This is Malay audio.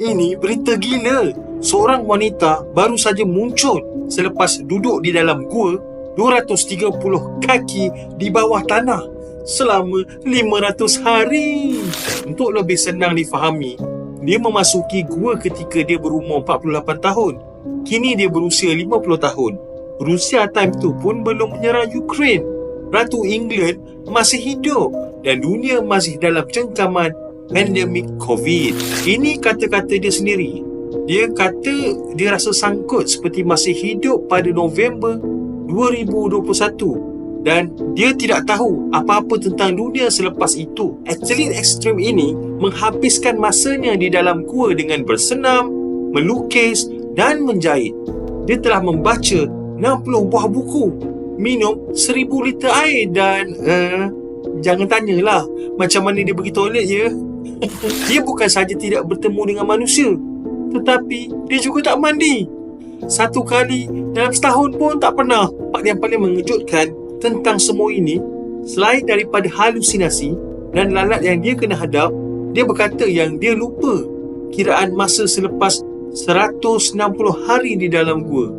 Ini berita gila. Seorang wanita baru saja muncul selepas duduk di dalam gua 230 kaki di bawah tanah selama 500 hari. Untuk lebih senang difahami, dia memasuki gua ketika dia berumur 48 tahun. Kini dia berusia 50 tahun. Rusia time tu pun belum menyerang Ukraine. Ratu England masih hidup dan dunia masih dalam cengkaman pandemik COVID. Ini kata-kata dia sendiri. Dia kata dia rasa sangkut seperti masih hidup pada November 2021 dan dia tidak tahu apa-apa tentang dunia selepas itu. Atlet ekstrim ini menghabiskan masanya di dalam gua dengan bersenam, melukis dan menjahit. Dia telah membaca 60 buah buku, minum 1000 liter air dan jangan tanyalah macam mana dia pergi toilet ya. Dia bukan saja tidak bertemu dengan manusia, tetapi dia juga tak mandi. 1 kali dalam setahun pun tak pernah. Yang paling mengejutkan tentang semua ini, selain daripada halusinasi dan lalat yang dia kena hadap, dia berkata yang dia lupa kiraan masa selepas 160 hari di dalam gua.